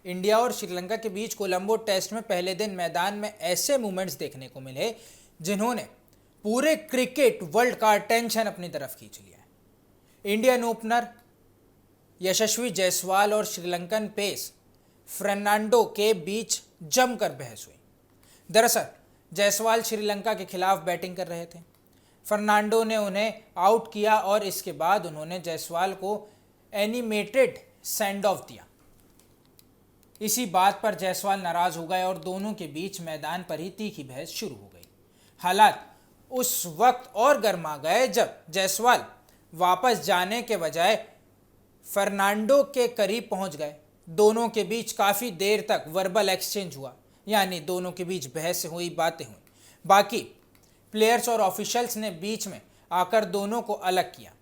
India और श्रीलंका के बीच Colombo test में पहले दिन मैदान में ऐसे मूवमेंट्स देखने को मिले जिन्होंने पूरे क्रिकेट वर्ल्ड का अटेंशन अपनी तरफ खींच लिया है। इंडियन ओपनर यशस्वी जायसवाल और श्रीलंकन पेस फर्नांडो के बीच जमकर बहस हुई। दरअसल जायसवाल श्रीलंका के खिलाफ बैटिंग कर रहे थे। फर्नांडो ने उन्हें आउट किया और इसके बाद उन्होंने जायसवाल को एनिमेटेड सेंड ऑफ दिया। इसी बात पर जायसवाल नाराज हो गए और दोनों के बीच मैदान पर ही तीखी बहस शुरू हो गई। हालात उस वक्त और गर्मा गए जब जायसवाल वापस जाने के बजाय फर्नांडो के करीब पहुंच गए। दोनों के बीच काफ़ी देर तक वर्बल एक्सचेंज हुआ, यानी दोनों के बीच बहस हुई, बातें हुई। बाकी प्लेयर्स और ऑफिशियल्स ने बीच में आकर दोनों को अलग किया।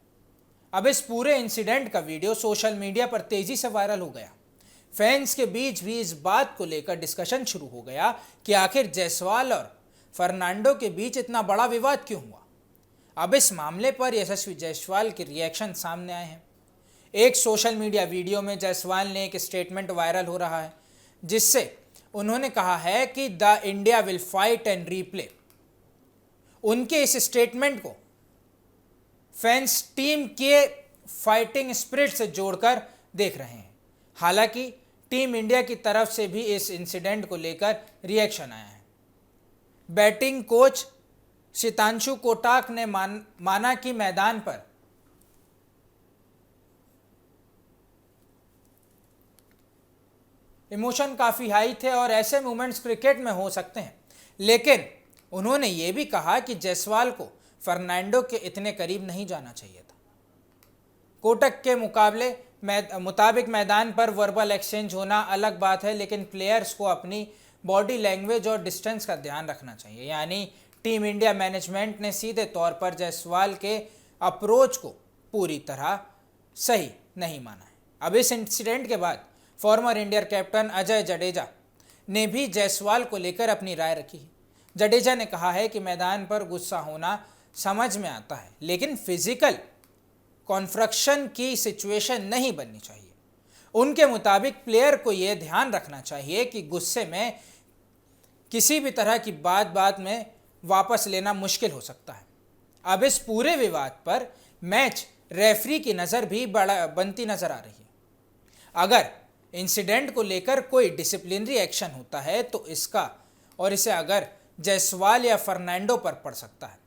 अब इस पूरे इंसिडेंट का वीडियो सोशल मीडिया पर तेजी से वायरल हो गया। फैंस के बीच भी इस बात को लेकर डिस्कशन शुरू हो गया कि आखिर जायसवाल और फर्नांडो के बीच इतना बड़ा विवाद क्यों हुआ। अब इस मामले पर यशस्वी जायसवाल के रिएक्शन सामने आए हैं। एक सोशल मीडिया वीडियो में जायसवाल ने एक स्टेटमेंट वायरल हो रहा है जिससे उन्होंने कहा है कि the India will fight and replay. उनके इस स्टेटमेंट को फैंस टीम के फाइटिंग स्पिरिट से जोड़कर देख रहे हैं। हालांकि टीम इंडिया की तरफ से भी इस इंसिडेंट को लेकर रिएक्शन आया है। बैटिंग कोच सितांशु कोटाक ने माना कि मैदान पर इमोशन काफ़ी हाई थे और ऐसे मूवमेंट्स क्रिकेट में हो सकते हैं, लेकिन उन्होंने ये भी कहा कि जायसवाल को फर्नांडो के इतने करीब नहीं जाना चाहिए था। कोटक के मुताबिक मैदान पर वर्बल एक्सचेंज होना अलग बात है, लेकिन प्लेयर्स को अपनी बॉडी लैंग्वेज और डिस्टेंस का ध्यान रखना चाहिए। यानी टीम इंडिया मैनेजमेंट ने सीधे तौर पर जायसवाल के अप्रोच को पूरी तरह सही नहीं माना है। अब इस इंसिडेंट के बाद farmer India captain Ajay Jadeja ने भी जायसवाल को लेकर अपनी राय रखी है। जडेजा ने कहा है कि मैदान पर गुस्सा होना समझ में आता है, लेकिन फिजिकल कॉन्फ्रक्शन की सिचुएशन नहीं बननी चाहिए। उनके मुताबिक प्लेयर को यह ध्यान रखना चाहिए कि गुस्से में किसी भी तरह की बात में वापस लेना मुश्किल हो सकता है। अब इस पूरे विवाद पर मैच रेफरी की नज़र भी बनती नजर आ रही है। अगर इंसिडेंट को लेकर कोई डिसिप्लिनरी एक्शन होता है तो इसे अगर जायसवाल या फर्नांडो पर पड़ सकता है।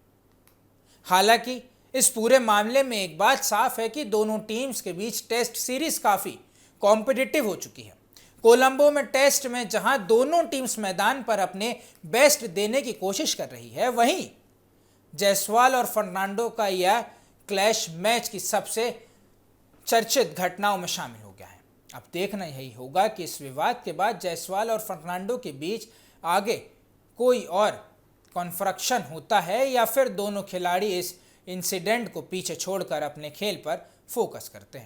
हालांकि इस पूरे मामले में एक बात साफ है कि दोनों टीम्स के बीच टेस्ट सीरीज काफ़ी कॉम्पिटिटिव हो चुकी है। कोलंबो में टेस्ट में जहां दोनों टीम्स मैदान पर अपने बेस्ट देने की कोशिश कर रही है, वहीं जायसवाल और फर्नांडो का यह क्लैश मैच की सबसे चर्चित घटनाओं में शामिल हो गया है। अब देखना यही होगा कि इस विवाद के बाद जायसवाल और फर्नांडो के बीच आगे कोई और कॉन्फ्रक्शन होता है या फिर दोनों खिलाड़ी इस इंसिडेंट को पीछे छोड़कर अपने खेल पर फोकस करते हैं।